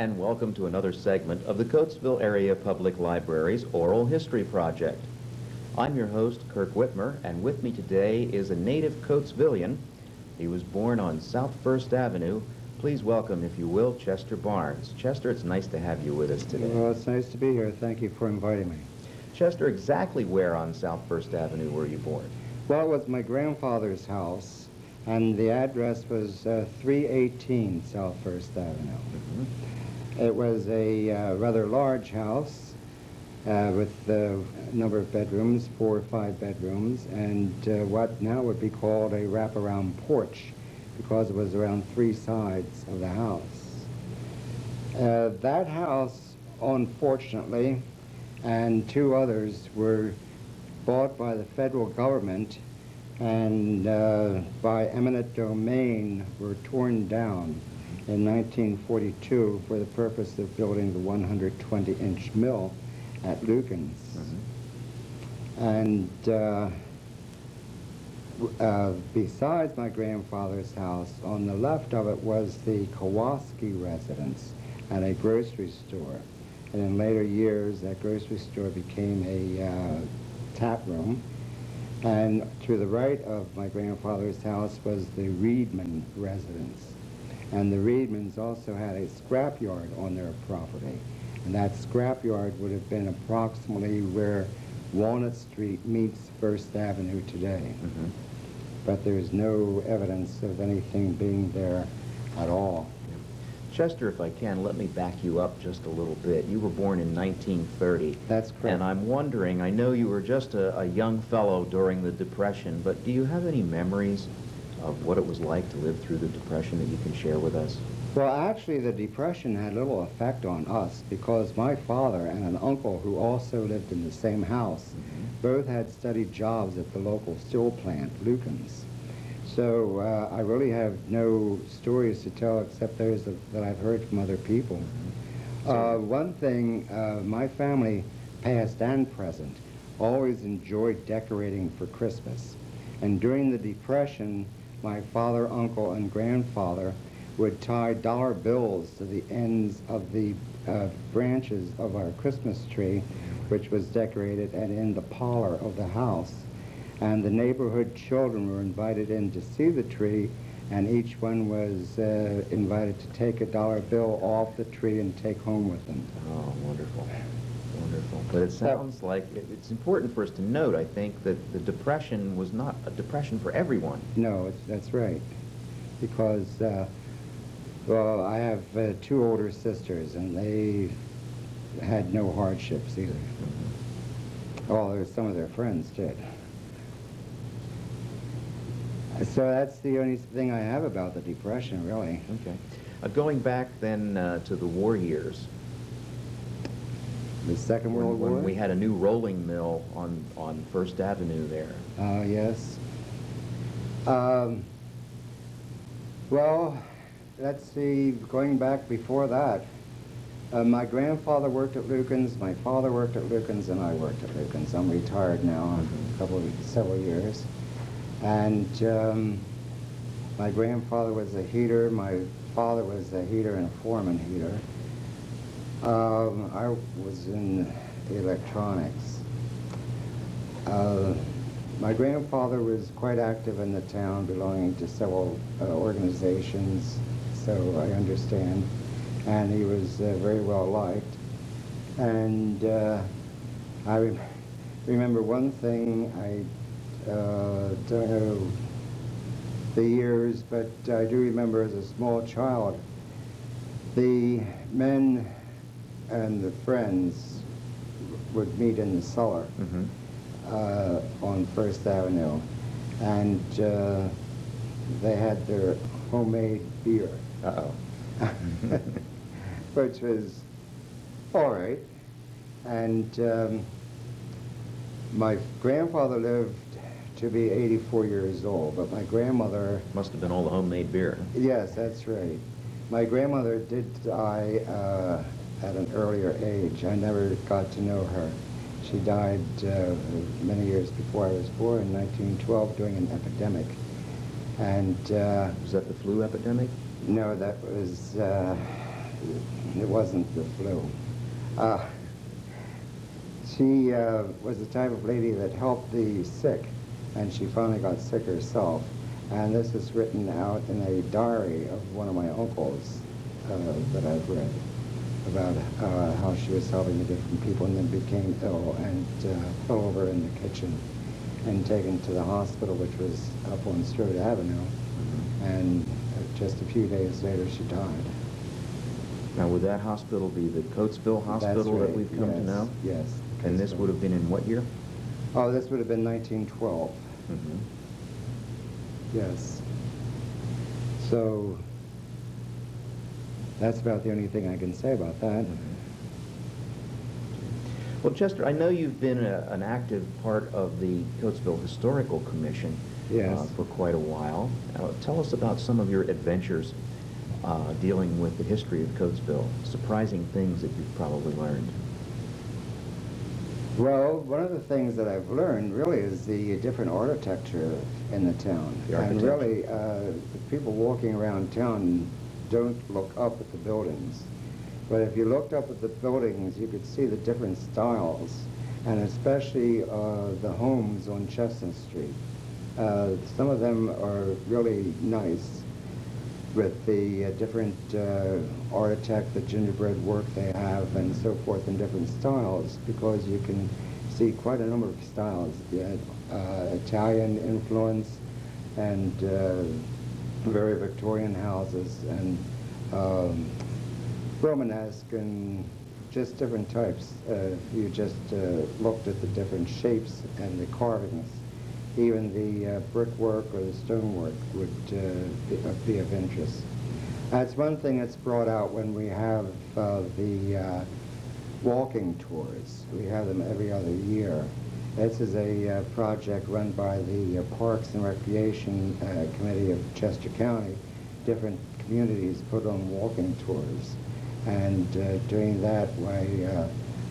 and welcome to another segment of the Coatesville Area Public Library's Oral History Project. I'm your host, Kirk Witmer, and with me today is a native Coatesvillian. He was born on South First Avenue. Please welcome, if you will, Chester Barnes. Chester, it's nice to have you with us today. Well, it's nice to be here. Thank you for inviting me. Chester, exactly where on South First Avenue were you born? Well, it was my grandfather's house, and the address was 318 South First Avenue. Mm-hmm. It was a rather large house with a number of bedrooms, 4 or 5 bedrooms, and what now would be called a wraparound porch, because it was around 3 sides of the house. That house, unfortunately, and 2 others were bought by the federal government and by eminent domain were torn down in 1942 for the purpose of building the 120-inch mill at Lukens. Mm-hmm. And besides my grandfather's house, on the left of it was the Kowalski residence and a grocery store. And in later years, that grocery store became a tap room. And to the right of my grandfather's house was the Reedman residence. And the Reedmans also had a scrapyard on their property. And that scrapyard would have been approximately where Walnut Street meets First Avenue today. Mm-hmm. But there's no evidence of anything being there at all. Chester, if I can, let me back you up just a little bit. You were born in 1930. That's correct. And I'm wondering, I know you were just a young fellow during the Depression, but do you have any memories of what it was like to live through the Depression that you can share with us? Well, actually, the Depression had little effect on us because my father and an uncle who also lived in the same house both had steady jobs at the local steel plant, Lukens. So I really have no stories to tell except those that I've heard from other people. One thing, my family, past and present, always enjoyed decorating for Christmas. And during the Depression, my father, uncle, and grandfather would tie dollar bills to the ends of the branches of our Christmas tree, which was decorated and in the parlor of the house. And the neighborhood children were invited in to see the tree, and each one was invited to take a dollar bill off the tree and take home with them. Oh, wonderful. Wonderful. But it sounds like it's important for us to note, I think, that the Depression was not a depression for everyone. No, that's right. Because, well, I have 2 older sisters, and they had no hardships either. Mm-hmm. Although some of their friends did. So that's the only thing I have about the Depression, really. Okay. Going back then to the war years. The Second World War? When we had a new rolling mill on First Avenue there. Yes. Well, let's see, going back before that, my grandfather worked at Lukens, my father worked at Lukens, and I worked at Lukens. I'm retired now, several years. And my grandfather was a heater, my father was a heater and a foreman heater. I was in electronics. My grandfather was quite active in the town, belonging to several organizations, so I understand. And he was very well liked. And I remember one thing, I don't know the years, but I do remember as a small child, the men and the friends would meet in the cellar on First Avenue, and they had their homemade beer. Uh-oh. Which was all right. And my grandfather lived to be 84 years old, but my grandmother... Must have been all the homemade beer. Yes, that's right. My grandmother did die at an earlier age. I never got to know her. She died many years before I was born, in 1912, during an epidemic. And was that the flu epidemic? no, that was It wasn't the flu. She was the type of lady that helped the sick, and she finally got sick herself. And this is written out in a diary of one of my uncles that I've read about how she was helping the different people and then became ill and fell over in the kitchen and taken to the hospital, which was up on Stewart Avenue. And just a few days later, she died. Now, would that hospital be the Coatesville Hospital That's right. that we've come to know? Yes. And this would have been in what year? Oh, this would have been 1912. Mm-hmm. Yes. So that's about the only thing I can say about that. Well, Chester, I know you've been an active part of the Coatesville Historical Commission Yes. for quite a while. Tell us about some of your adventures dealing with the history of Coatesville, surprising things that you've probably learned. Well, one of the things that I've learned really is the different architecture in the town. The and architecture. really, the people walking around town don't look up at the buildings. But if you looked up at the buildings, you could see the different styles, and especially the homes on Chestnut Street. Some of them are really nice with the different architect, the gingerbread work they have, and so forth in different styles, because you can see quite a number of styles. Italian influence and very Victorian houses and Romanesque and just different types. You just looked at the different shapes and the carvings. Even the brickwork or the stonework would be of interest. That's one thing that's brought out when we have the walking tours. We have them every other year. This is a project run by the Parks and Recreation Committee of Chester County. Different communities put on walking tours. And during that way,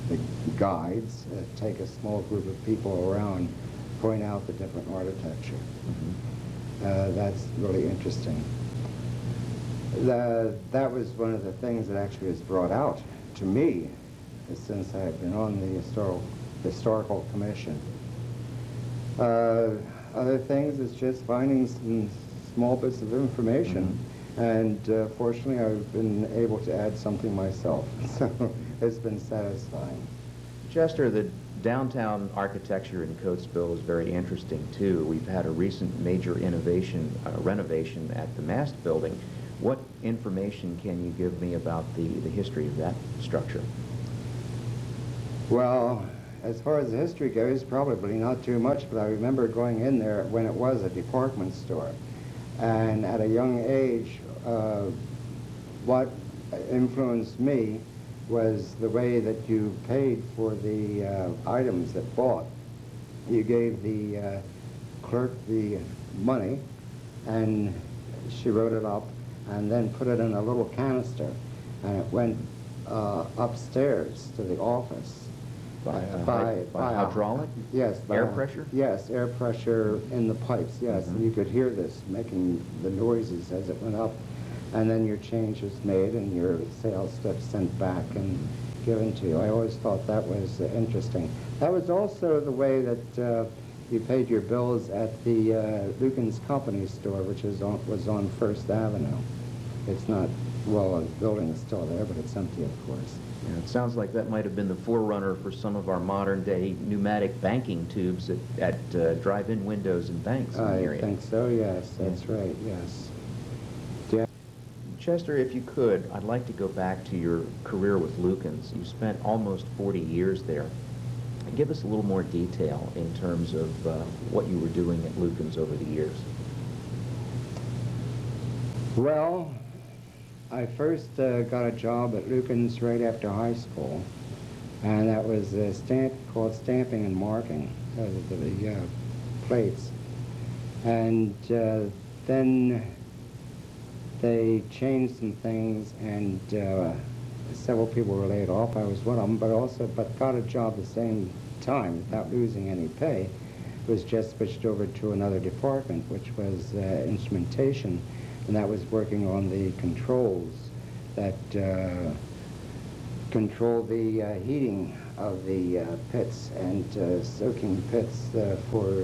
the guides take a small group of people around, point out the different architecture. That's really interesting. That was one of the things that actually was brought out to me since I've been on the historical commission. Other things is just finding some small bits of information. And fortunately, I've been able to add something myself, so it's been satisfying. Chester, the downtown architecture in Coatesville is very interesting, too. We've had a recent major renovation at the Mast Building. What information can you give me about the history of that structure? Well, as far as the history goes, probably not too much, but I remember going in there when it was a department store. And at a young age, what influenced me was the way that you paid for the items that bought. You gave the clerk the money, and she wrote it up, and then put it in a little canister, and it went upstairs to the office. By hydraulic? Yes. Air pressure? Yes, air pressure in the pipes, yes. And you could hear this making the noises as it went up. And then your change was made and your sales slip sent back and given to you. I always thought that was interesting. That was also the way that you paid your bills at the Lucan's Company store, which was on First Avenue. It's not, well, the building is still there, but it's empty, of course. Yeah, it sounds like that might have been the forerunner for some of our modern-day pneumatic banking tubes at drive-in windows and banks in the area. I think so, yes. That's right, yes. Yeah. Chester, if you could, I'd like to go back to your career with Lucan's. You spent almost 40 years there. Give us a little more detail in terms of what you were doing at Lucan's over the years. Well, I first got a job at Lucan's right after high school, and that was called stamping and marking the plates. And then they changed some things, and several people were laid off. I was one of them, but got a job at the same time without losing any pay. Was just switched over to another department, which was instrumentation, and that was working on the controls that control the heating of the pits and soaking pits for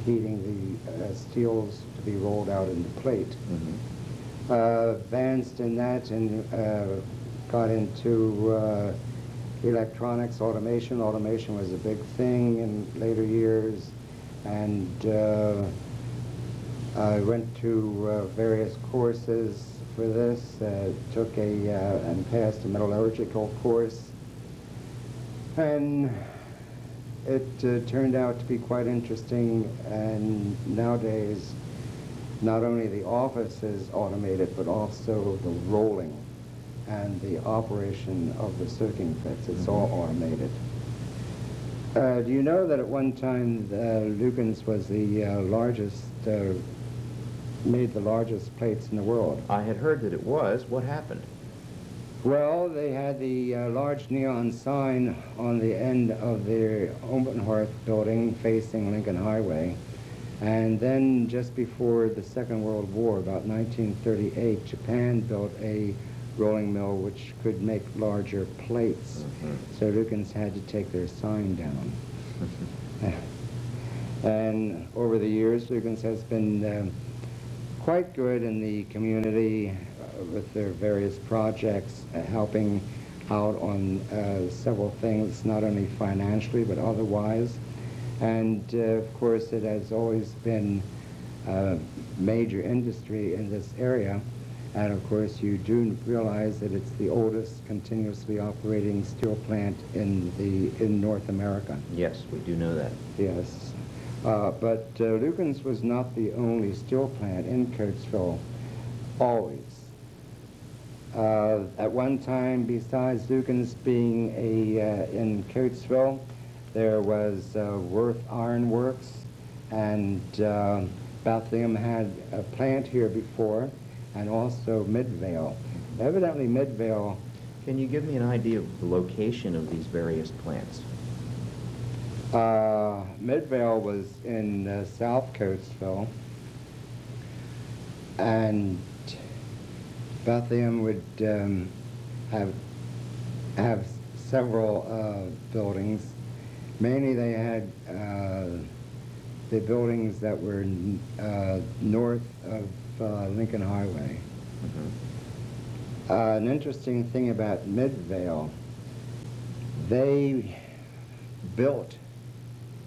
heating the steels to be rolled out into plate. Advanced in that and got into electronics, automation. Automation was a big thing in later years, and I went to various courses for this, took and passed a metallurgical course, and it turned out to be quite interesting. And nowadays, not only the office is automated, but also the rolling and the operation of the soaking pits. It's all automated. Do you know that at one time Lukens was the largest, made the largest plates in the world? I had heard that it was. What happened? Well, they had the large neon sign on the end of their Openhearth building facing Lincoln Highway. And then just before the Second World War, about 1938, Japan built a rolling mill which could make larger plates. So Lukens had to take their sign down. And over the years, Lukens has been quite good in the community with their various projects, helping out on several things, not only financially but otherwise. And of course, it has always been a major industry in this area. And of course, you do realize that it's the oldest continuously operating steel plant in North America. Yes, we do know that. Yes. But Lukens was not the only steel plant in Coatesville, always. At one time, besides Lukens being in Coatesville, there was Worth Iron Works, and Bethlehem had a plant here before, and also Midvale. Evidently Midvale... Can you give me an idea of the location of these various plants? Midvale was in South Coatesville, and Bethlehem would have several buildings. Mainly they had the buildings that were north of Lincoln Highway. An interesting thing about Midvale, they built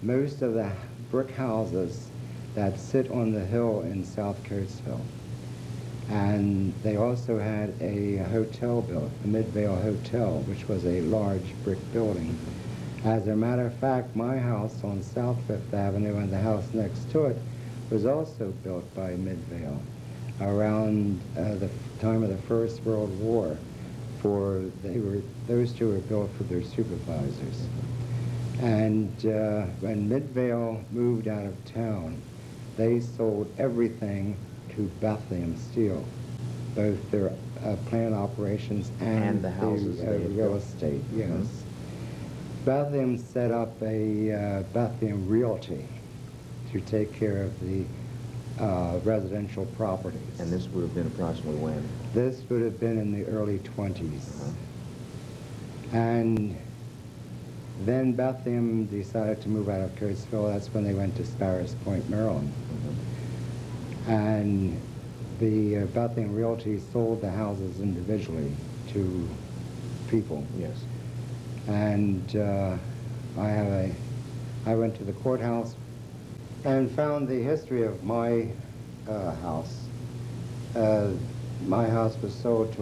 most of the brick houses that sit on the hill in South Coatesville. And they also had a hotel built, the Midvale Hotel, which was a large brick building. As a matter of fact, my house on South Fifth Avenue and the house next to it was also built by Midvale around the time of the First World War. Those two were built for their supervisors. And when Midvale moved out of town, they sold everything to Bethlehem Steel, both their plant operations and the houses they had real built. estate. Yes. Bethlehem set up a Bethlehem Realty to take care of the residential properties. And this would have been approximately when? This would have been in the early 20s. And then Bethlehem decided to move out of Coatesville. That's when they went to Sparrows Point, Maryland. And the Bethlehem Realty sold the houses individually to people. Yes. And I went to the courthouse and found the history of my house. My house was sold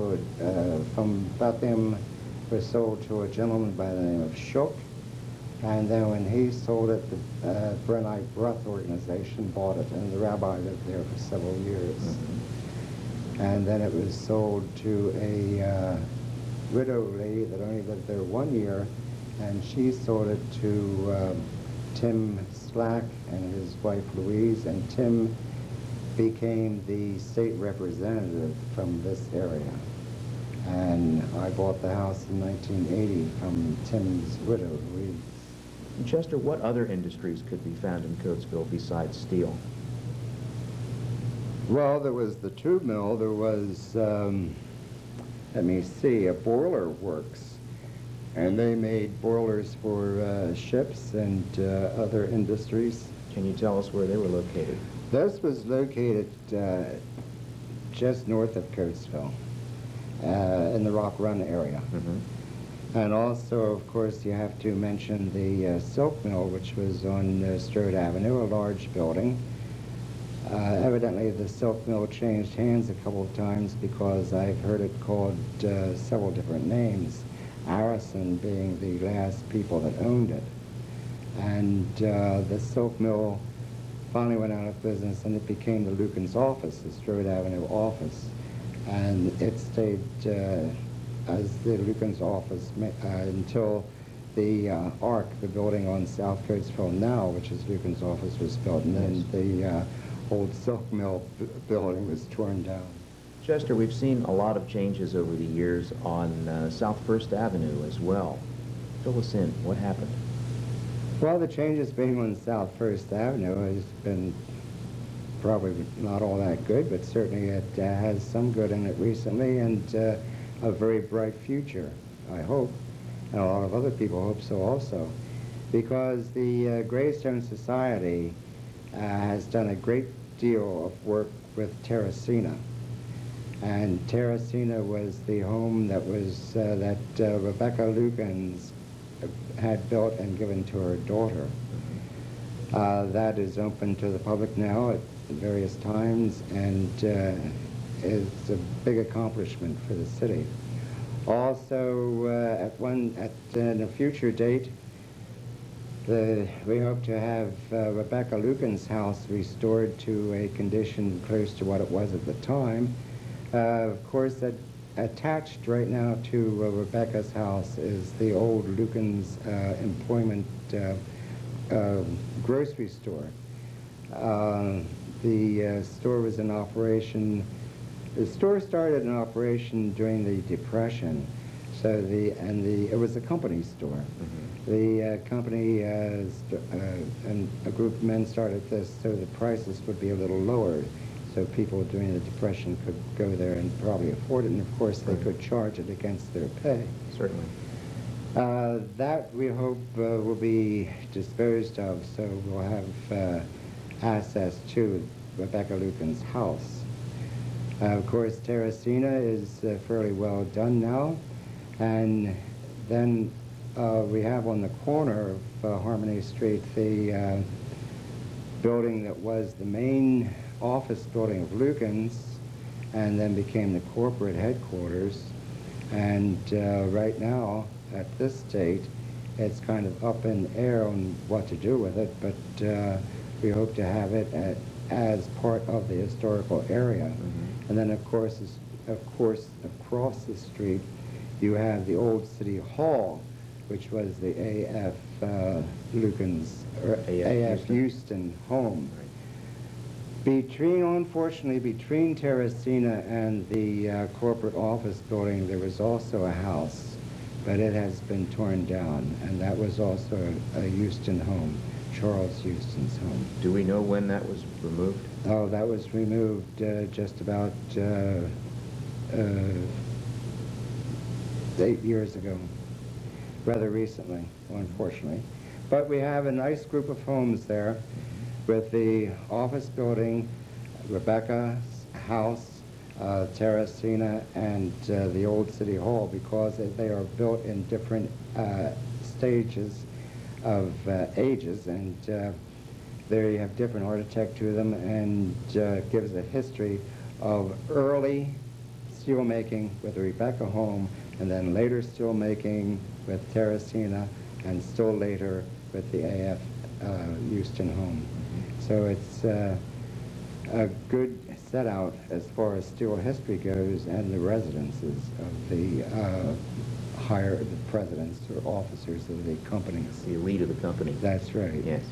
from Bethlehem, was sold to a gentleman by the name of Shook. And then when he sold it, the Brennite Breath organization bought it, and the rabbi lived there for several years. And then it was sold to a widow lady that only lived there 1 year, and she sold it to Tim Slack and his wife Louise, and Tim became the state representative from this area. And I bought the house in 1980 from Tim's widow, Louise. Chester, what other industries could be found in Coatesville besides steel? Well, there was the tube mill. There was let me see, a boiler works. And they made boilers for ships and other industries. Can you tell us where they were located? This was located just north of Coatesville, in the Rock Run area. Mm-hmm. And also, of course, you have to mention the silk mill, which was on Strode Avenue, a large building. Evidently, the silk mill changed hands a couple of times because I've heard it called several different names, Harrison being the last people that owned it. And the silk mill finally went out of business, and it became the Lucan's office, the Strode Avenue office. And it stayed as the Lucan's office until the Arc, the building on South Coatesville now, which is Lucan's office, was built, and then the old silk mill building was torn down. Chester, we've seen a lot of changes over the years on South First Avenue as well. Fill us in. What happened? Well, the changes being on South First Avenue has been probably not all that good, but certainly it has some good in it recently, and a very bright future, I hope, and a lot of other people hope so also, because the Gravestone Society has done a great deal of work with Terracina. And Terracina was the home that was that Rebecca Lucan's had built and given to her daughter. That is open to the public now at various times, and is a big accomplishment for the city. Also, in a future date, we hope to have Rebecca Lucan's house restored to a condition close to what it was at the time. Of course, attached right now to Rebecca's house is the old Lucan's employment grocery store. The store was in operation. The store started in operation during the Depression, so it was a company store. Mm-hmm. The company and a group of men started this so the prices would be a little lower, so people during the Depression could go there and probably afford it, and of course they could charge it against their pay. Certainly. That we hope will be disposed of, so we'll have access to Rebecca Lucan's house. Of course, Terracina is fairly well done now, and then we have on the corner of Harmony Street the building that was the main office building of Lucan's and then became the corporate headquarters. And right now, at this state, it's kind of up in the air on what to do with it, but we hope to have it as part of the historical area. Mm-hmm. And then, of course, across the street, you have the old City Hall, which was the A.F. Lucan's, or A.F. Houston home. Right. Unfortunately, between Terracina and the corporate office building, there was also a house, but it has been torn down, and that was also a Houston home, Charles Houston's home. Do we know when that was removed? Oh, that was removed just about 8 years ago, rather recently, unfortunately. But we have a nice group of homes there with the office building, Rebecca's house, Terracina, and the old City Hall, because they are built in different stages of ages, and they have different architect to them, and gives a history of early steelmaking with the Rebecca home, and then later steelmaking with Terracina, and still later with the A.F. Houston home. So it's a good set out as far as steel history goes, and the residences of the presidents or officers of the companies. The elite of the company. That's right. Yes.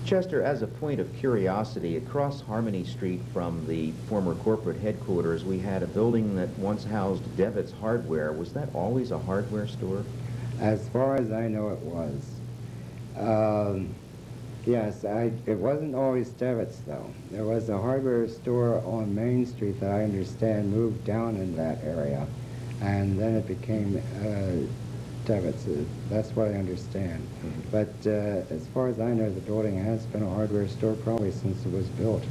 Chester, as a point of curiosity, across Harmony Street from the former corporate headquarters, we had a building that once housed Devitt's Hardware. Was that always a hardware store? As far as I know, it was. Yes, it wasn't always Devitt's, though. There was a hardware store on Main Street that I understand moved down in that area. and then it became Devitt's. That's what I understand. Mhm. But as far as I know, the building has been a hardware store probably since it was built.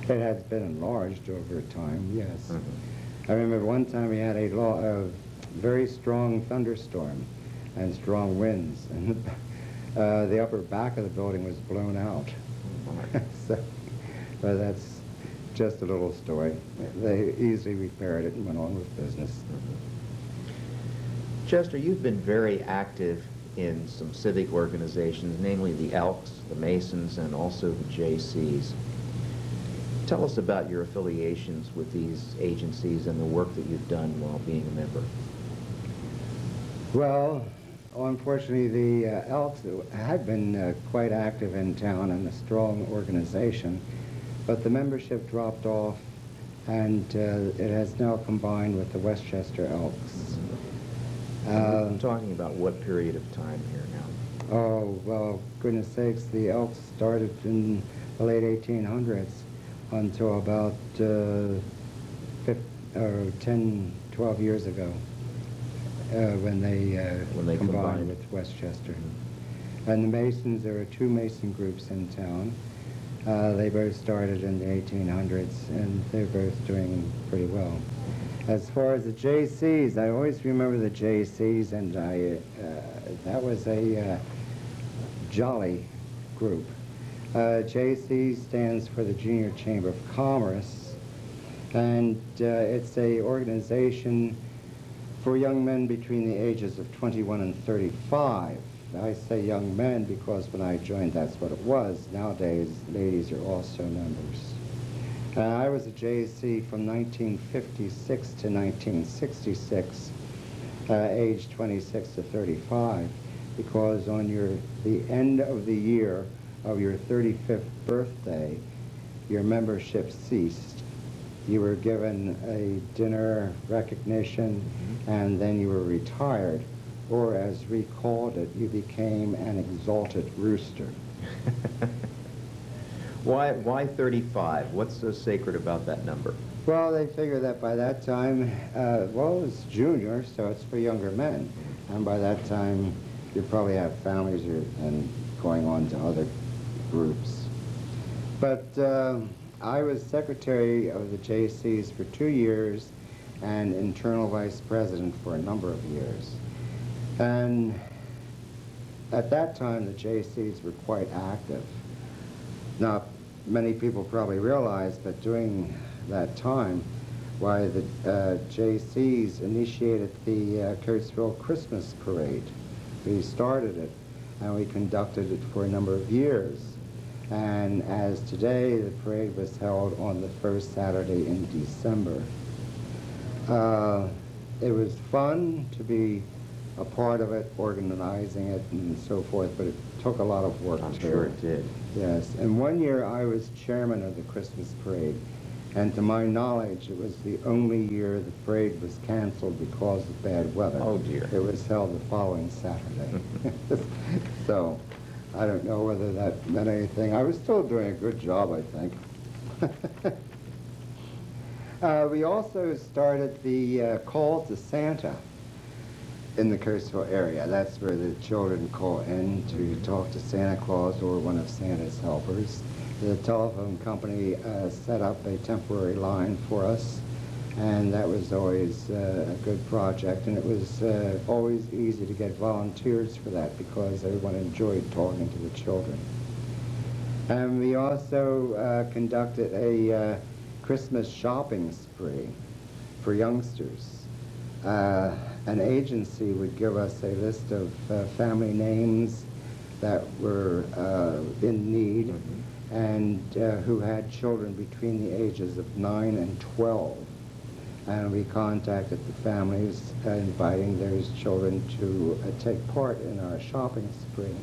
It has been enlarged over time, yes. Mhm. I remember one time we had a very strong thunderstorm and strong winds, and the upper back of the building was blown out. So, but that's just a little story. They easily repaired it and went on with business. Chester, you've been very active in some civic organizations, namely the Elks, the Masons, and also the JCs. Tell us about your affiliations with these agencies and the work that you've done while being a member. Well, unfortunately, the Elks had been quite active in town and a strong organization, but the membership dropped off, and it has now combined with the Westchester Elks. We're talking about what period of time here now? Oh, well, goodness sakes, the Elks started in the late 1800s until about 10, 12 years ago. When they combined with Westchester. And the Masons, there are two Mason groups in town. They both started in the 1800s, and they're both doing pretty well. As far as the JCs, I always remember the JCs, and that was a jolly group. JC stands for the Junior Chamber of Commerce, and it's a organization for young men between the ages of 21 and 35. I say young men because when I joined, that's what it was. Nowadays, ladies are also members. I was a JC from 1956 to 1966, age 26 to 35, because on the end of the year of your 35th birthday, your membership ceased. You were given a dinner recognition, and then you were retired, or as we called it, you became an exalted rooster. Why 35? What's so sacred about that number? Well, they figure that by that time, well, it's junior, so it's for younger men. And by that time, you probably have families and going on to other groups. But I was secretary of the JCs for 2 years and internal vice president for a number of years. And at that time, the JCs were quite active. Now, many people probably realize that during that time, why the JCs initiated the Coatesville Christmas Parade. We started it, and we conducted it for a number of years. And as today, the parade was held on the first Saturday in December. It was fun to be a part of it, organizing it and so forth, but it took a lot of work. I'm sure it did. Yes, and one year I was chairman of the Christmas parade, and to my knowledge, it was the only year the parade was canceled because of bad weather. Oh dear. It was held the following Saturday. So, I don't know whether that meant anything. I was still doing a good job, I think. We also started the call to Santa in the Coatesville area. That's where the children call in to talk to Santa Claus or one of Santa's helpers. The telephone company set up a temporary line for us, and that was always a good project, and it was always easy to get volunteers for that because everyone enjoyed talking to the children. And we also conducted a Christmas shopping spree for youngsters. An agency would give us a list of family names that were in need and who had children between the ages of 9 and 12. And we contacted the families, inviting those children to take part in our shopping spree.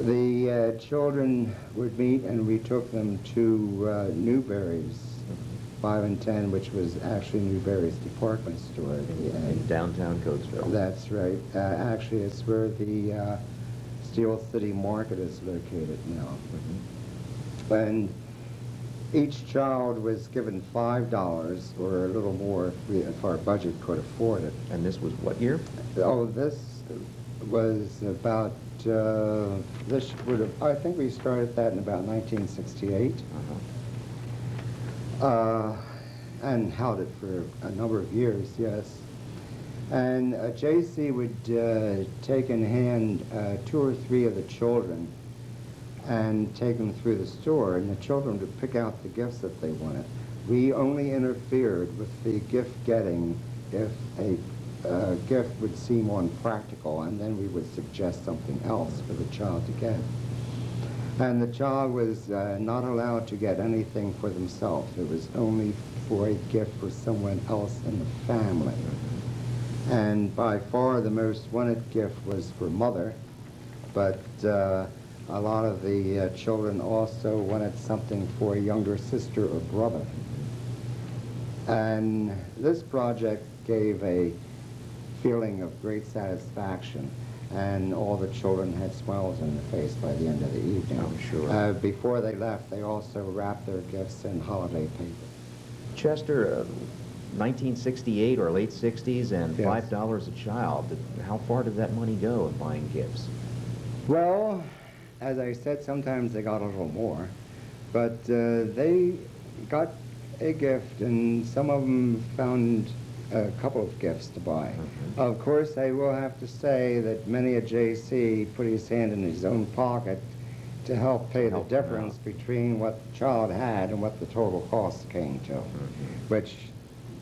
The children would meet, and we took them to Newberry's 5 and 10, which was actually Newberry's department store. In downtown Coatesville. That's right. Actually, it's where the Steel City Market is located now. And Each child was given $5 or a little more if our budget could afford it. And this was what year? Oh, this was about, this would have, I think we started that in about 1968. And held it for a number of years, yes. And JC would take in hand 2 or 3 of the children and take them through the store, and the children would pick out the gifts that they wanted. We only interfered with the gift getting if a gift would seem unpractical, and then we would suggest something else for the child to get. And the child was not allowed to get anything for themselves. It was only for a gift for someone else in the family. And by far the most wanted gift was for mother, but a lot of the children also wanted something for a younger sister or brother. And this project gave a feeling of great satisfaction, and all the children had smiles on their face by the end of the evening. I'm sure. Before they left, they also wrapped their gifts in holiday paper. Chester, 1968 or late 60s and Yes. $5 a child. How far did that money go in buying gifts? Well, as I said, sometimes they got a little more, but they got a gift, and some of them found a couple of gifts to buy. Of course, I will have to say that many a JC put his hand in his own pocket to help pay the difference between what the child had and what the total cost came to, which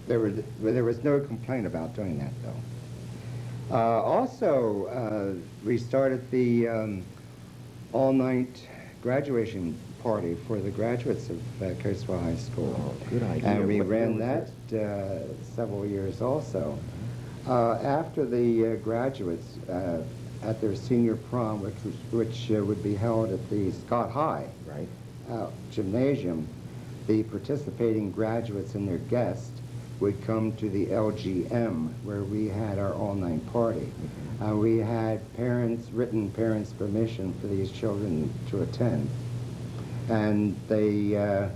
there was no complaint about doing that, though. Also, we started the all-night graduation party for the graduates of Coatesville High School. Oh, good idea. And we What ran year was that several years also. After the graduates, at their senior prom, which would be held at the Scott High Right. Gymnasium, the participating graduates and their guests would come to the LGM, where we had our all-night party. We had written parents' permission for these children to attend. And they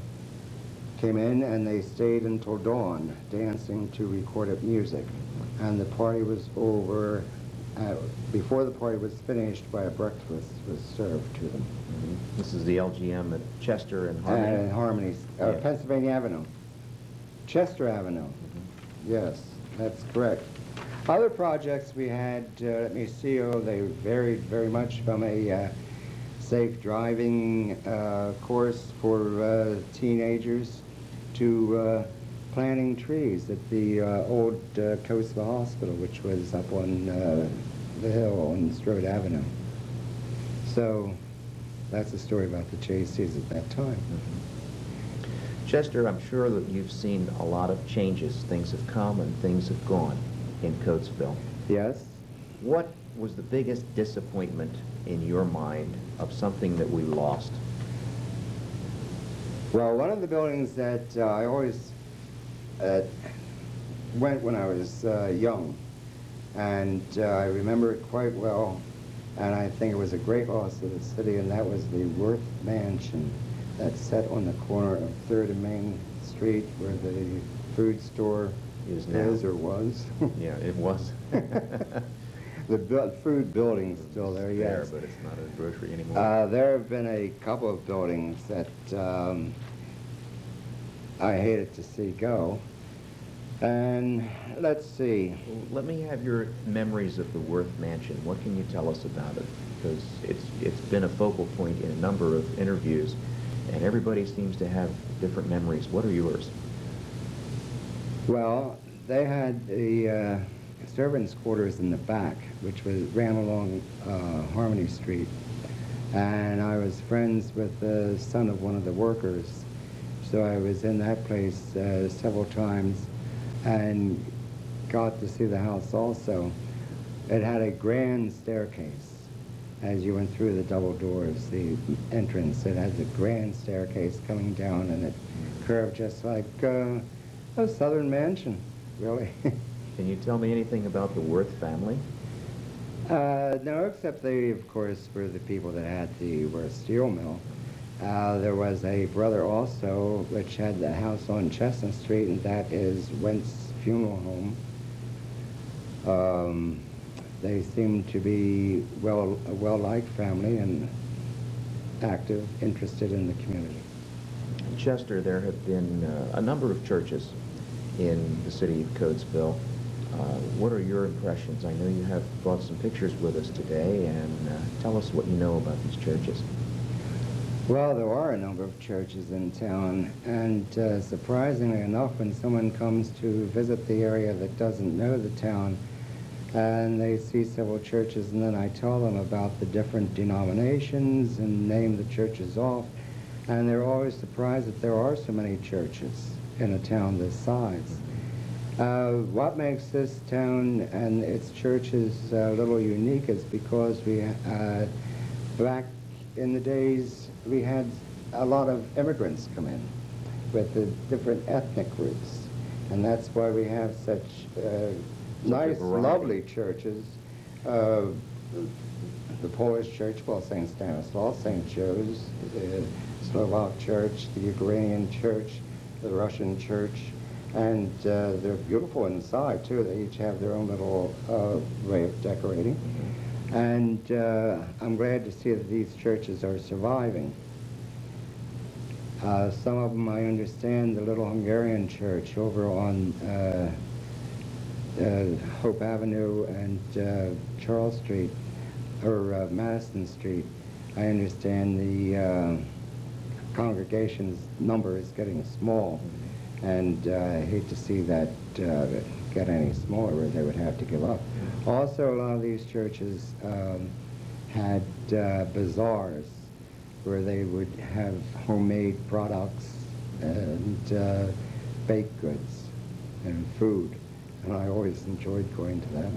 came in and they stayed until dawn, dancing to recorded music. And the party was over. Before the party was finished, by a breakfast was served to them. This is the LGM at Chester and Harmony? And Harmony, Yeah. Pennsylvania Avenue. Chester Avenue. Yes, that's correct. Other projects we had, let me see, they varied very much from a safe driving course for teenagers to planting trees at the old Coatesville Hospital, which was up on the hill on Strode Avenue. So that's a story about the JCs at that time. Chester, I'm sure that you've seen a lot of changes. Things have come and things have gone in Coatesville. Yes? What was the biggest disappointment in your mind of something that we lost? Well, one of the buildings that I always went when I was young, and I remember it quite well, and I think it was a great loss to the city, and that was the Worth Mansion that sat on the corner of 3rd and Main Street where the food store Is now. is or was. Yeah, it was. The food building's still there, It's yes. there, but it's not a grocery anymore. There have been a couple of buildings that I hated to see go. And let's see. Let me have your memories of the Worth Mansion. What can you tell us about it? Because it's been a focal point in a number of interviews, and everybody seems to have different memories. What are yours? Well, they had the servants' quarters in the back, which ran along Harmony Street. And I was friends with the son of one of the workers. So I was in that place several times and got to see the house also. It had a grand staircase as you went through the double doors, the entrance. It has a grand staircase coming down, and it curved just like a southern mansion, really. Can you tell me anything about the Worth family? No, except they, of course, were the people that had the Worth steel mill. There was a brother also, which had the house on Chestnut Street, and that is Wentz Funeral Home. They seem to be a well-liked family and active, interested in the community. Chester, there have been a number of churches in the city of Coatesville. What are your impressions? I know you have brought some pictures with us today, and tell us what you know about these churches. Well, there are a number of churches in town, and surprisingly enough, when someone comes to visit the area that doesn't know the town, and they see several churches, and then I tell them about the different denominations and name the churches off, and they're always surprised that there are so many churches in a town this size. What makes this town and its churches a little unique is because back in the days, we had a lot of immigrants come in with the different ethnic groups, and that's why we have such nice, lovely churches. The Polish church, well, St. Stanislaus, St. Joe's, the Slovak church, the Ukrainian church, the Russian church, and they're beautiful inside, too. They each have their own little way of decorating. And I'm glad to see that these churches are surviving. Some of them, I understand, the little Hungarian church over on Hope Avenue and Charles Street, or Madison Street, I understand the congregation's number is getting small, and I hate to see that get any smaller where they would have to give up. Also, a lot of these churches had bazaars where they would have homemade products and baked goods and food, and I always enjoyed going to them.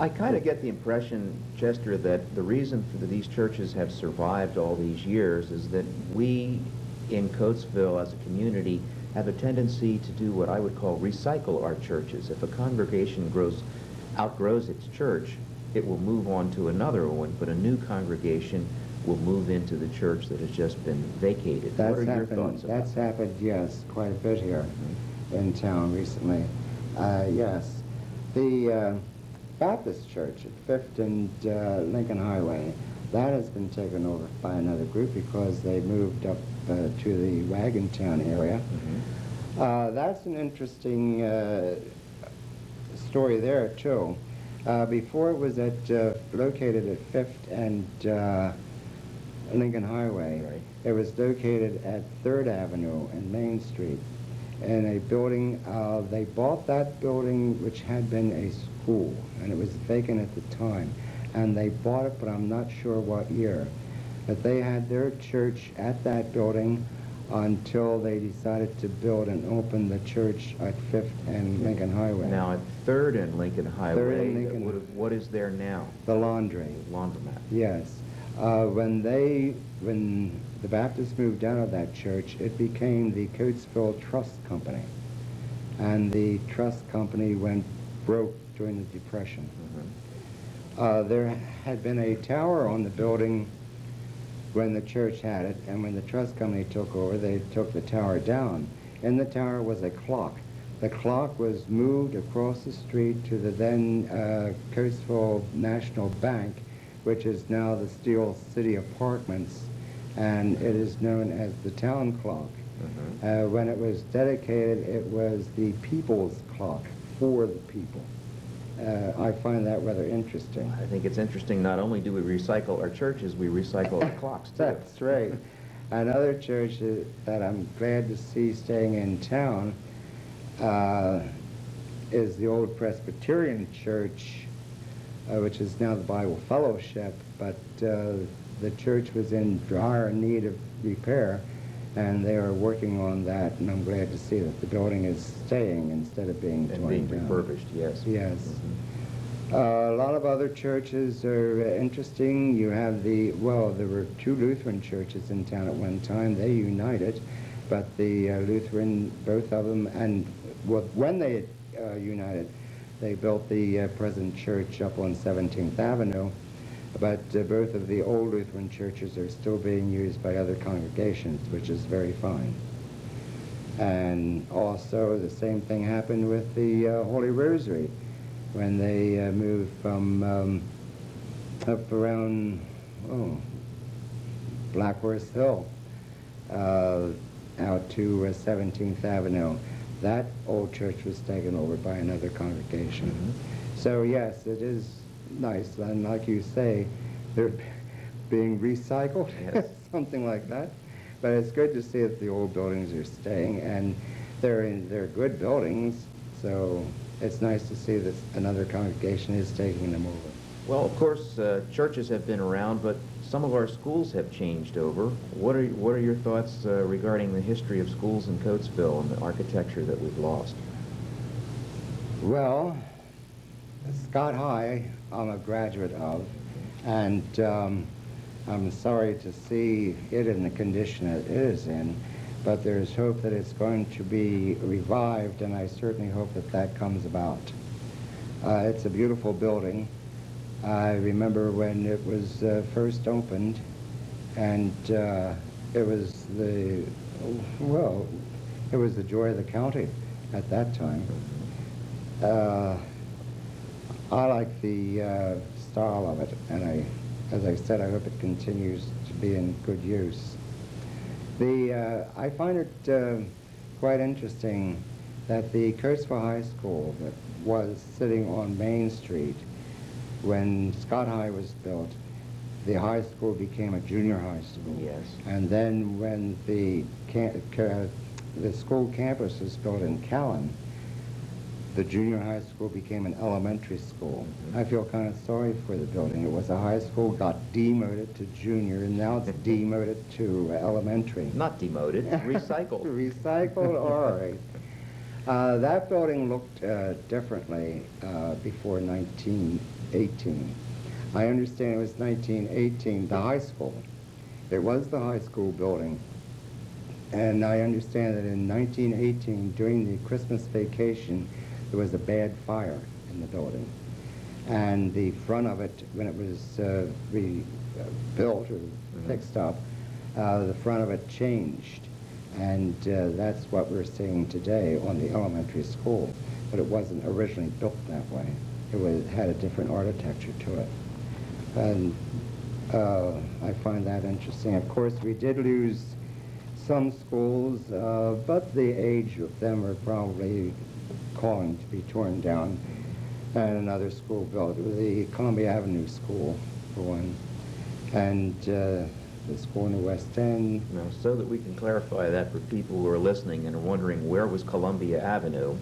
I kind of get the impression, Chester, that the reason that these churches have survived all these years is that we in Coatesville as a community have a tendency to do what I would call recycle our churches. If a congregation outgrows its church, it will move on to another one, but a new congregation will move into the church that has just been vacated. What are your thoughts about that? That's happened, yes, quite a bit here in town recently. Yes. The Baptist Church at 5th and Lincoln Highway, that has been taken over by another group because they moved up to the Wagontown area. That's an interesting story there, too. Before it was located at 5th and Lincoln Highway. Right. It was located at 3rd Avenue and Main Street in a building. They bought that building, which had been a school, and it was vacant at the time. And they bought it, but I'm not sure what year. But they had their church at that building until they decided to build and open the church at 5th and Lincoln Highway. Now at 3rd and Lincoln Highway, 3rd and Lincoln, what is there now? the laundry. Laundromat. Yes. When the Baptists moved out of that church, it became the Coatesville Trust Company. And the trust company went broke during the Depression. There had been a tower on the building when the church had it, and when the trust company took over, they took the tower down. In the tower was a clock. The clock was moved across the street to the then Coatesville National Bank, which is now the Steel City Apartments, and it is known as the town clock. When it was dedicated, it was the people's clock, for the people. I find that rather interesting. I think it's interesting. Not only do we recycle our churches, we recycle our clocks, too. That's right. Another church that I'm glad to see staying in town is the old Presbyterian Church, which is now the Bible Fellowship, but the church was in dire need of repair, and they are working on that, and I'm glad to see that the building is staying instead of being torn down. And being refurbished, yes. Yes. A lot of other churches are interesting. You have there were 2 Lutheran churches in town at one time. They united, but the Lutheran, both of them, and when they united, they built the present church up on 17th Avenue. but both of the old Lutheran churches are still being used by other congregations, which is very fine. And also the same thing happened with the Holy Rosary when they moved from up around Black Horse Hill out to 17th Avenue. That old church was taken over by another congregation. Mm-hmm. So yes, it is nice, and like you say, they're being recycled, Yes. something like that. But it's good to see that the old buildings are staying, and they're good buildings, so it's nice to see that another congregation is taking them over. Well, of course, churches have been around, but some of our schools have changed over. What are your thoughts regarding the history of schools in Coatesville and the architecture that we've lost? Well, Scott High, I'm a graduate of, and I'm sorry to see it in the condition it is in, but there's hope that it's going to be revived, and I certainly hope that that comes about. It's a beautiful building. I remember when it was first opened, and it was the joy of the county at that time. I like the style of it, and as I said, I hope it continues to be in good use. I find it quite interesting that the Coatesville High School that was sitting on Main Street, when Scott High was built, the high school became a junior high school. Yes. And then when the school campus was built in Callan, the junior high school became an elementary school. Mm-hmm. I feel kind of sorry for the building. It was a high school, got demoted to junior, and now it's demoted to elementary. Not demoted, recycled. Recycled, all right. That building looked differently before 1918. I understand it was 1918, the high school. It was the high school building. And I understand that in 1918, during the Christmas vacation, there was a bad fire in the building. And the front of it, when it was rebuilt or fixed up, the front of it changed. And that's what we're seeing today on the elementary school. But it wasn't originally built that way. It had a different architecture to it. And I find that interesting. Of course, we did lose some schools, but the age of them are probably calling to be torn down, and another school built. It was the Columbia Avenue School, for one, and the school in the West End. Now, so that we can clarify that for people who are listening and are wondering where was Columbia Avenue.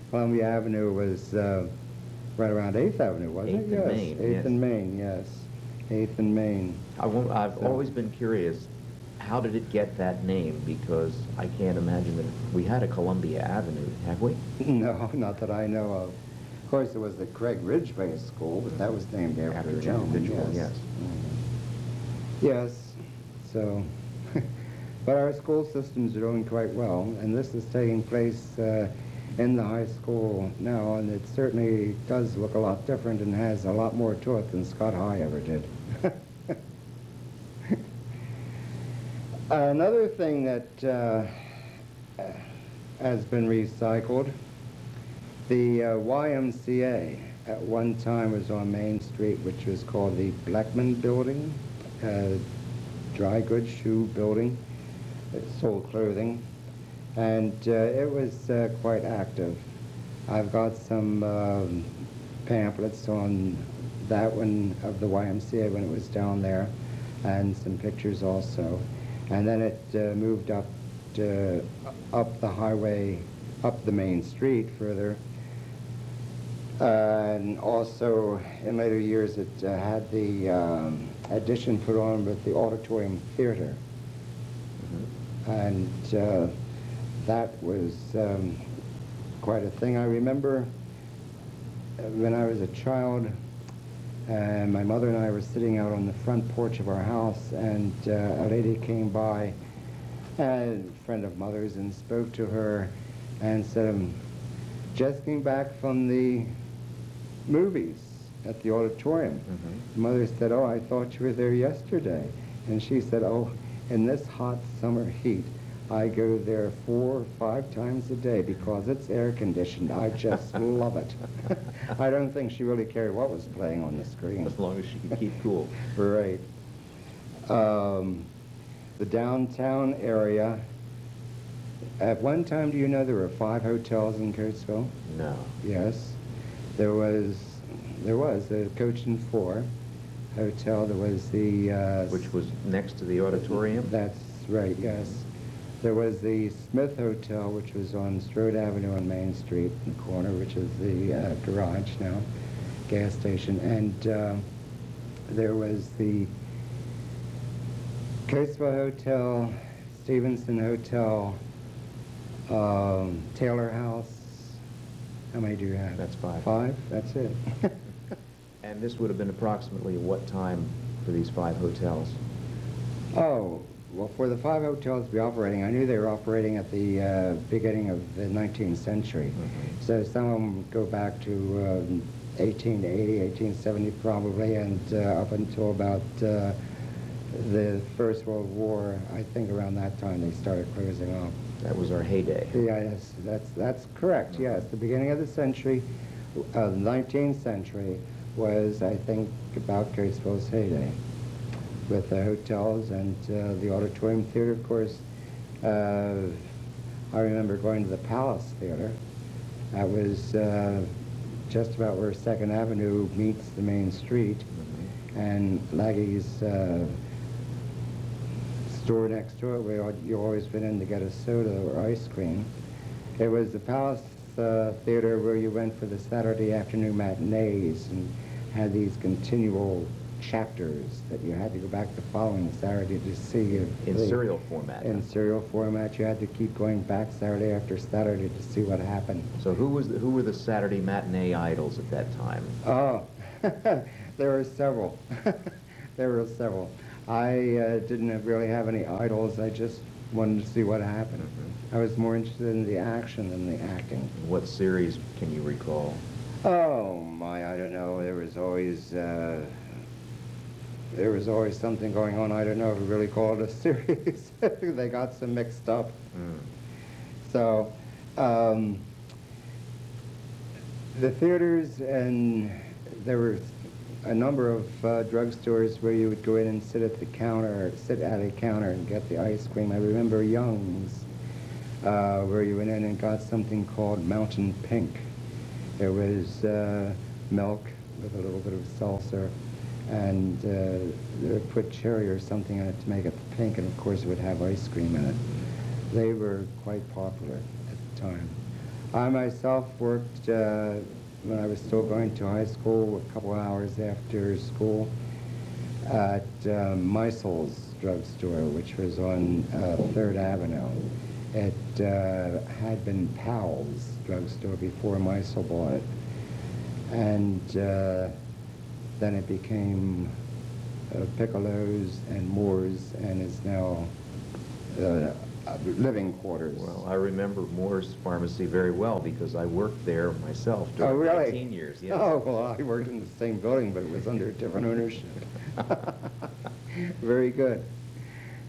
Columbia Avenue was right around 8th Avenue, wasn't 8th it? and Main, 8th yes. and Main, yes. 8th and Main. I've always been curious, how did it get that name? Because I can't imagine that we had a Columbia Avenue, have we? No, not that I know of. Of course, there was the Craig Ridgway School, but that was named after an Jones. individual, yes. Yes, so, but our school systems are doing quite well, and this is taking place in the high school now, and it certainly does look a lot different and has a lot more to it than Scott High ever did. Another thing that has been recycled, the YMCA at one time was on Main Street, which was called the Blackman Building, dry goods shoe building. It sold clothing, and it was quite active. I've got some pamphlets on that one of the YMCA when it was down there, and some pictures also. And then it moved up the highway, up the main street further. And also, in later years, it had the addition put on with the auditorium theater. Mm-hmm. And that was quite a thing. I remember when I was a child, and my mother and I were sitting out on the front porch of our house, and a lady came by, a friend of mother's, and spoke to her and said, "I'm just getting back from the movies." at the auditorium. Mm-hmm. Mother said, "Oh, I thought you were there yesterday." And she said, "Oh, in this hot summer heat, I go there 4 or 5 times a day because it's air conditioned. I just love it." I don't think she really cared what was playing on the screen. As long as she could keep cool. Right. The downtown area. At one time, do you know there were 5 hotels in Coatesville? No. Yes. There was the Coach and 4 hotel. There was the... Which was next to the auditorium? That's right, yes. There was the Smith Hotel, which was on Strode Avenue on Main Street in the corner, which is the garage now, gas station. And there was the Coatesville Hotel, Stevenson Hotel, Taylor House. How many do you have? That's 5. 5? That's it. And this would have been approximately what time for these 5 hotels? Oh, well, for the 5 hotels to be operating, I knew they were operating at the beginning of the 19th century. Mm-hmm. So some of them go back to 1880, 1870 probably, and up until about the First World War. I think around that time they started closing up. That was our heyday. Yes, that's correct, yes. The beginning of the century, the 19th century, was, I think, about Coatesville's heyday, with the hotels and the auditorium theater, of course. I remember going to the Palace Theater. That was just about where 2nd Avenue meets the main street, and Laggie's store next to it, where you always been in to get a soda or ice cream. It was the Palace Theater where you went for the Saturday afternoon matinees and had these continual chapters that you had to go back the following Saturday to see. In serial format. In serial format. You had to keep going back Saturday after Saturday to see what happened. So who were the Saturday matinee idols at that time? Oh, there were several. There were several. I didn't really have any idols. I just wanted to see what happened. Mm-hmm. I was more interested in the action than the acting. What series can you recall? Oh my, I don't know. There was always something going on. I don't know if we really call it a series. They got some mixed up. Mm. So the theaters, and there were a number of drugstores where you would go in and sit at a counter and get the ice cream. I remember Young's, where you went in and got something called Mountain Pink. There was milk with a little bit of seltzer, and they would put cherry or something in it to make it pink, and of course it would have ice cream in it. They were quite popular at the time. I myself worked, when I was still going to high school, a couple hours after school, at Meisel's drugstore, which was on 3rd Avenue. It had been Powell's drugstore before Meisel bought it. And then it became Piccolo's and Moore's, and is now living quarters. Well, I remember Moore's Pharmacy very well because I worked there myself during Oh, really? 18 years. Yes. Oh, well, I worked in the same building, but it was under different ownership. Very good.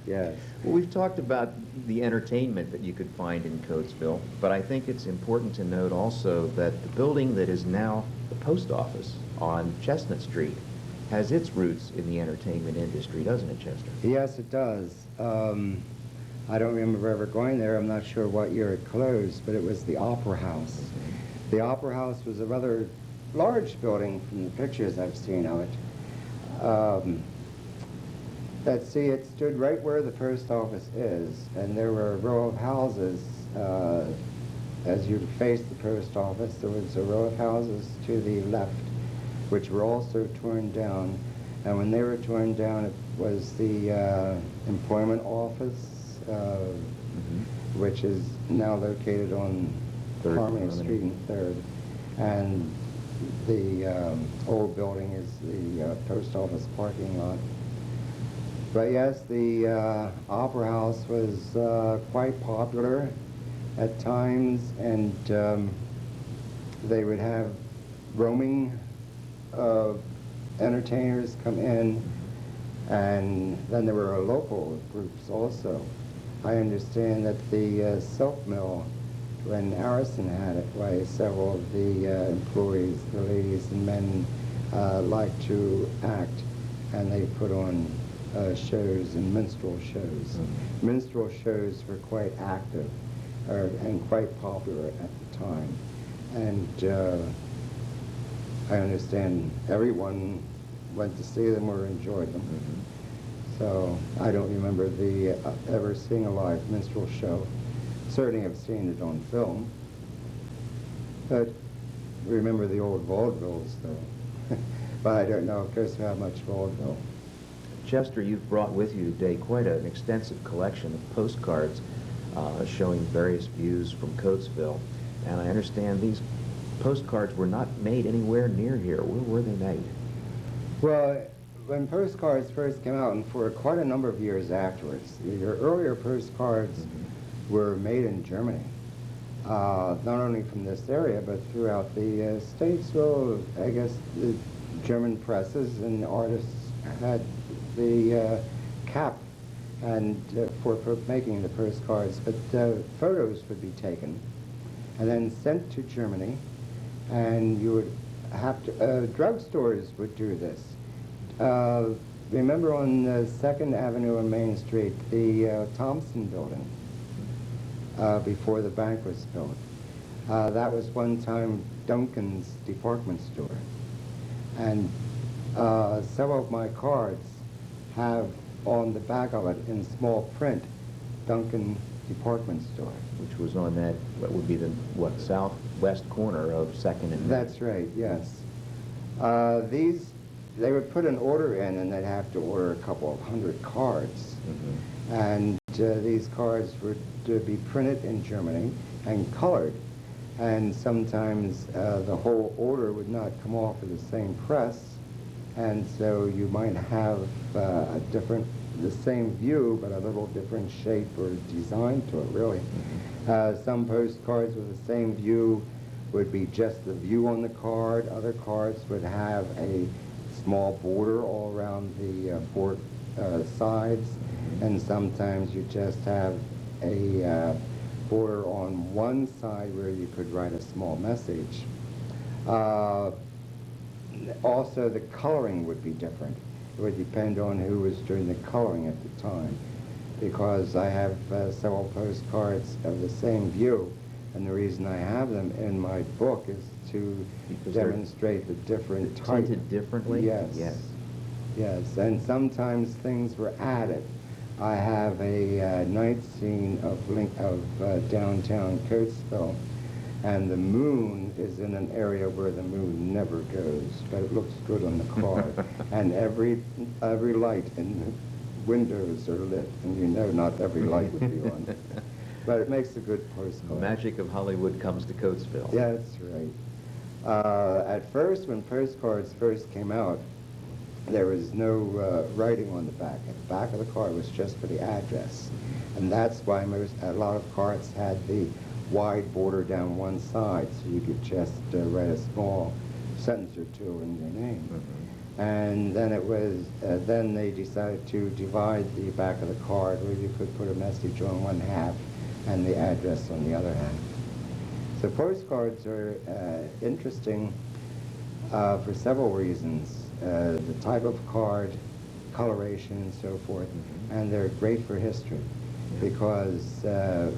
Yes. Well, we've talked about the entertainment that you could find in Coatesville, but I think it's important to note also that the building that is now the post office on Chestnut Street has its roots in the entertainment industry, doesn't it, Chester? Yes, it does. I don't remember ever going there. I'm not sure what year it closed, but it was the Opera House. The Opera House was a rather large building from the pictures I've seen of it. Let's see, it stood right where the post office is, and there were a row of houses. As you faced the post office, there was a row of houses to the left, which were also torn down. And when they were torn down, it was the employment office, which is now located on Harmony Street and 3rd. And the old building is the post office parking lot. But yes, the Opera House was quite popular at times, and they would have roaming entertainers come in, and then there were local groups also. I understand that the silk mill, when Harrison had it, why several of the employees, the ladies and men, liked to act, and they put on shows and minstrel shows. Mm-hmm. Minstrel shows were quite active and quite popular at the time. And I understand everyone went to see them or enjoyed them. Mm-hmm. So I don't remember ever seeing a live minstrel show. Certainly have seen it on film. But remember the old vaudevilles, though. But I don't know, of course, how much vaudeville. Chester, you've brought with you today quite an extensive collection of postcards showing various views from Coatesville. And I understand these postcards were not made anywhere near here. Where were they made? Well, when postcards first came out, and for quite a number of years afterwards, your earlier postcards were made in Germany. Not only from this area, but throughout the States. Well, I guess the German presses and artists had the cap and for making the postcards, but photos would be taken and then sent to Germany, and you would have to, drugstores would do this. Remember on 2nd Avenue and Main Street, the Thompson building, before the bank was built. That was one time Duncan's department store. And several of my cards have on the back of it in small print, Duncan department store. Which was on that, what would be the, southwest corner of 2nd and Main. That's right, yes. They would put an order in, and they'd have to order a couple of hundred cards. Mm-hmm. And these cards would be printed in Germany and colored. And sometimes the whole order would not come off of the same press, and so you might have the same view, but a little different shape or design to it, really. Mm-hmm. Some postcards with the same view would be just the view on the card. Other cards would have a small border all around the four sides, and sometimes you just have a border on one side where you could write a small message. Also, the coloring would be different. It would depend on who was doing the coloring at the time, because I have several postcards of the same view, and the reason I have them in my book is to demonstrate the different type. Tinted differently? Yes. Yes. Yes, and sometimes things were added. I have a night scene of downtown Coatesville, and the moon is in an area where the moon never goes, but it looks good on the card. And every light in the windows are lit, and you know not every light would be on. But it makes a good postcard. The magic of Hollywood comes to Coatesville. Yeah, that's right. At first, when postcards first came out, there was no writing on the back. At the back of the card was just for the address. And that's why a lot of cards had the wide border down one side, so you could just write a small sentence or two in your name. Mm-hmm. And then it was, then they decided to divide the back of the card where you could put a message on one half and the address on the other half. So postcards are interesting for several reasons. The type of card, coloration, and so forth, mm-hmm. and they're great for history, because a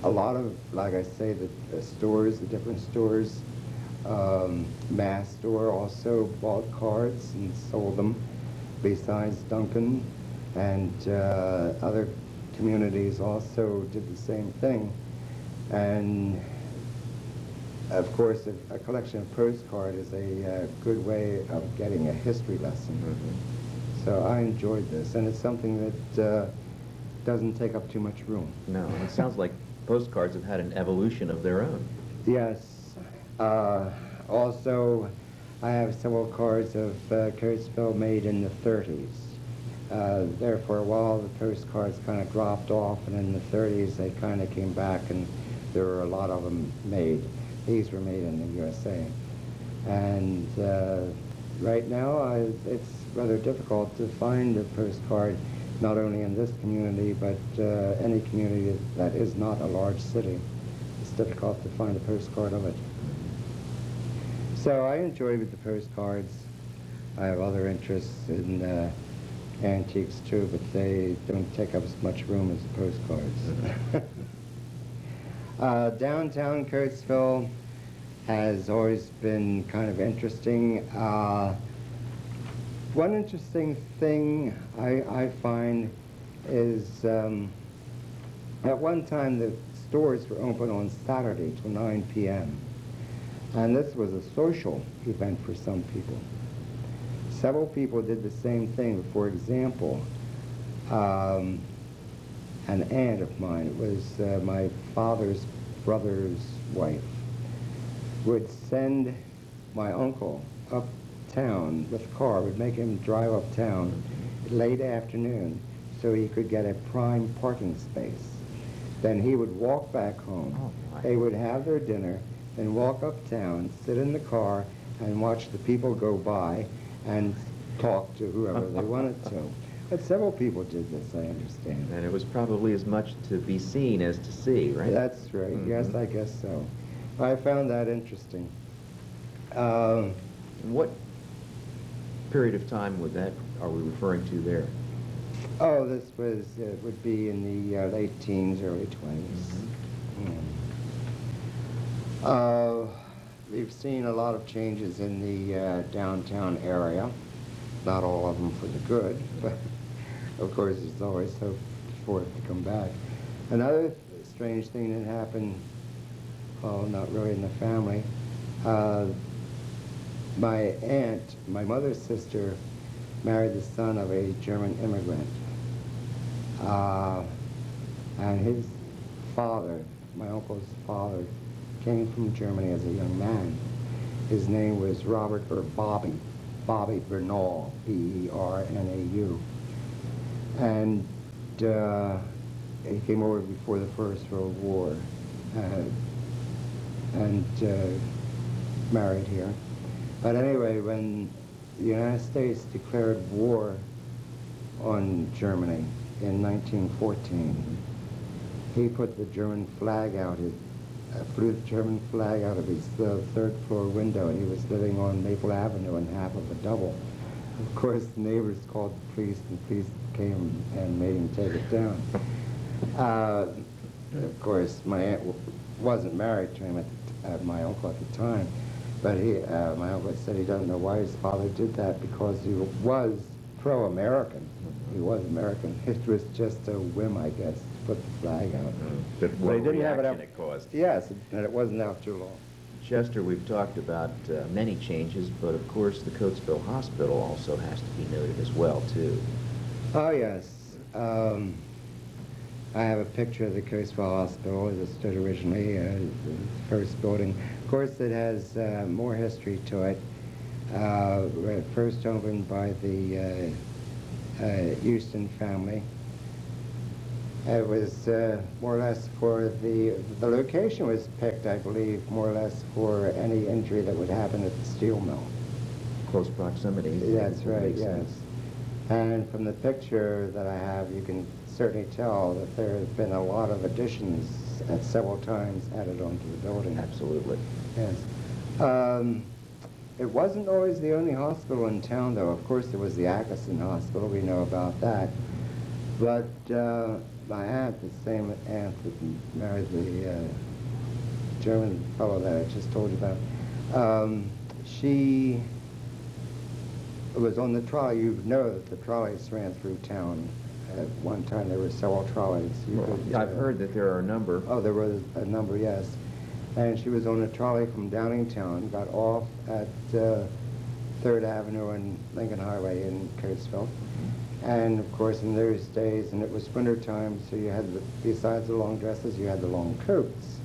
lot of, like I say, the stores, the different stores, Mass store also bought cards and sold them, besides Duncan, and other communities also did the same thing. And of course, a collection of postcard is a good way of getting a history lesson. Mm-hmm. So I enjoyed this, and it's something that doesn't take up too much room. No, it sounds like postcards have had an evolution of their own. Yes. Also, I have several cards of Coatesville made in the 30s. There for a while, the postcards kind of dropped off, and in the 30s, they kind of came back, and there were a lot of them made. These were made in the USA. And right now, it's rather difficult to find a postcard, not only in this community, but any community that is not a large city. It's difficult to find a postcard of it. So I enjoy the postcards. I have other interests in antiques too, but they don't take up as much room as the postcards. Downtown Coatesville has always been kind of interesting. One interesting thing I find is at one time the stores were open on Saturday till 9 p.m. And this was a social event for some people. Several people did the same thing. For example, an aunt of mine, it was my father's brother's wife, would send my uncle uptown with a car, would make him drive uptown late afternoon so he could get a prime parking space. Then he would walk back home. Oh, they would have their dinner, then walk uptown, sit in the car, and watch the people go by and talk to whoever they wanted to. But several people did this, I understand. And it was probably as much to be seen as to see, right? That's right. Mm-hmm. Yes, I guess so. I found that interesting. What period of time are we referring to there? Oh, this was, it would be in the late teens, early 20s. Mm-hmm. We've seen a lot of changes in the downtown area. Not all of them for the good, but of course there's always hope for it to come back. Another strange thing that happened, well, not really in the family, my aunt, my mother's sister, married the son of a German immigrant. And his father, my uncle's father, came from Germany as a young man. His name was Bobby Bernal, B-E-R-N-A-U. And he came over before the First World War and married here. But anyway, when the United States declared war on Germany in 1914, he put the German flag out, flew the German flag out of his third floor window, and he was living on Maple Avenue in half of a double. Of course, the neighbors called the police, and the police came and made him take it down. Of course, my aunt wasn't married to him, my uncle at the time, but my uncle said he doesn't know why his father did that, because he was pro-American. He was American. It was just a whim, I guess, to put the flag out. But what They didn't have it reaction out. it caused. Yes, and it wasn't out too long. Chester, we've talked about many changes, but of course the Coatesville Hospital also has to be noted as well, too. Oh, yes. I have a picture of the Coatesville Hospital as it stood originally, the first building. Of course, it has more history to it. First opened by the Huston family. It was more or less for the location was picked, I believe, more or less for any injury that would happen at the steel mill. Close proximity. That's right, Makes yes. sense. And from the picture that I have, you can certainly tell that there have been a lot of additions at several times added onto the building. Absolutely. Yes. It wasn't always the only hospital in town, though. Of course, there was the Atkinson Hospital. We know about that. But my aunt, the same aunt that married the German fellow that I just told you about, she was on the trolley. You know that the trolleys ran through town. At one time, there were several trolleys. I've heard that there are a number. Oh, there was a number, yes. And she was on a trolley from Downingtown, got off at 3rd Avenue and Lincoln Highway in Coatesville. And of course, in those days, and it was winter time, so you had, besides the long dresses, you had the long coats.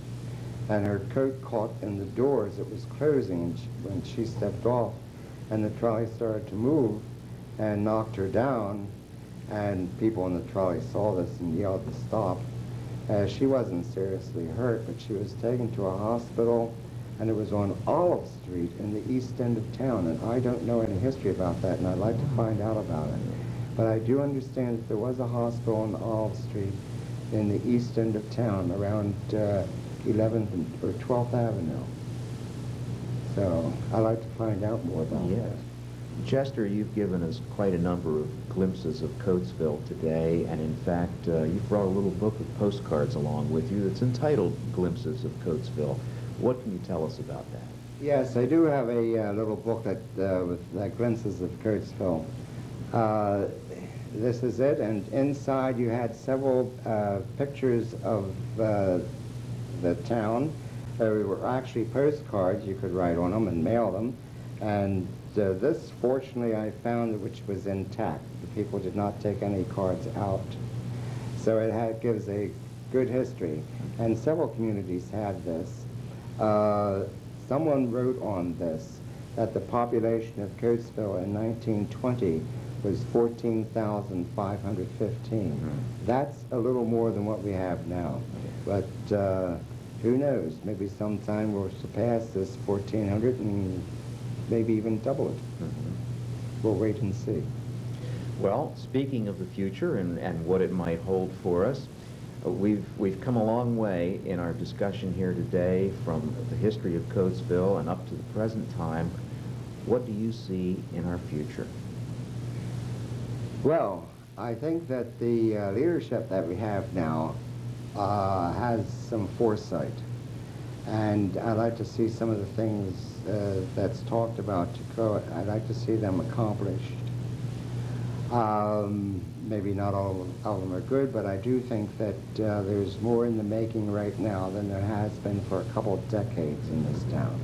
And her coat caught in the doors. It was closing when she stepped off. And the trolley started to move and knocked her down. And people on the trolley saw this and yelled to stop. She wasn't seriously hurt, but she was taken to a hospital, and it was on Olive Street in the east end of town, and I don't know any history about that, and I'd like to find out about it. But I do understand that there was a hospital on Olive Street in the east end of town, around 11th or 12th Avenue. So I'd like to find out more about that. Chester, you've given us quite a number of glimpses of Coatesville today, and in fact, you've brought a little book of postcards along with you that's entitled Glimpses of Coatesville. What can you tell us about that? Yes, I do have a little book with glimpses of Coatesville. This is it, and inside you had several pictures of the town. There were actually postcards you could write on them and mail them, and this, fortunately, I found which was intact. The people did not take any cards out. So it gives a good history. And several communities had this. Someone wrote on this that the population of Coatesville in 1920 was 14,515. That's a little more than what we have now. But who knows? Maybe sometime we'll surpass this 1,400 and maybe even double it. We'll wait and see. Well, speaking of the future and what it might hold for us, we've come a long way in our discussion here today from the history of Coatesville and up to the present time. What do you see in our future? Well, I think that the leadership that we have now has some foresight. And I'd like to see some of the things that's talked about to go. I'd like to see them accomplished. Maybe not all of them are good, but I do think that there's more in the making right now than there has been for a couple of decades in this town.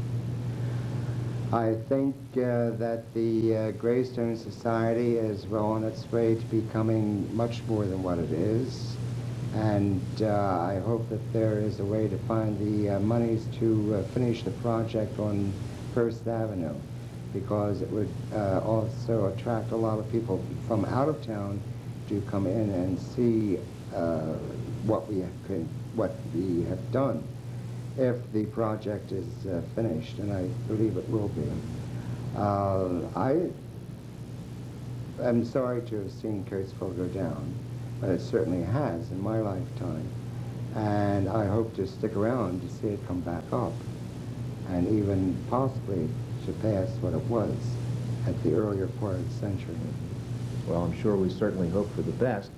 I think that the Greystone Society is well on its way to becoming much more than what it is. And I hope that there is a way to find the monies to finish the project on First Avenue, because it would also attract a lot of people from out of town to come in and see what we have done if the project is finished, and I believe it will be. I am sorry to have seen Coatesville go down, but it certainly has in my lifetime. And I hope to stick around to see it come back up and even possibly surpass what it was at the earlier part of the century. Well, I'm sure we certainly hope for the best,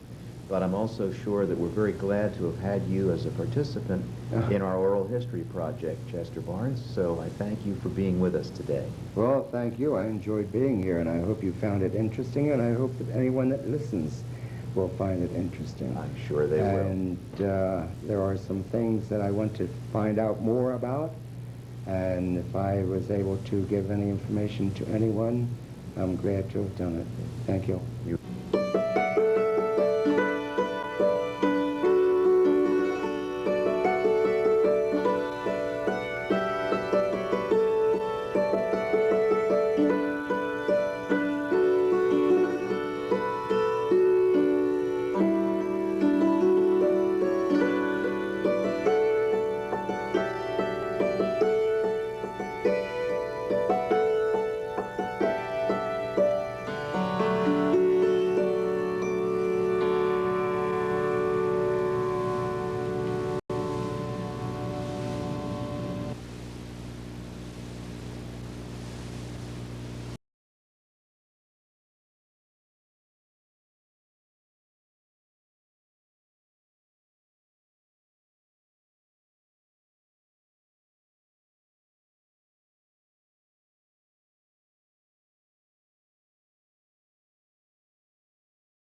but I'm also sure that we're very glad to have had you as a participant in our oral history project, Chester Barnes. So I thank you for being with us today. Well, thank you. I enjoyed being here, and I hope you found it interesting, and I hope that anyone that listens will find it interesting. I'm sure they will. And there are some things that I want to find out more about, and if I was able to give any information to anyone, I'm glad to have done it. Thank you.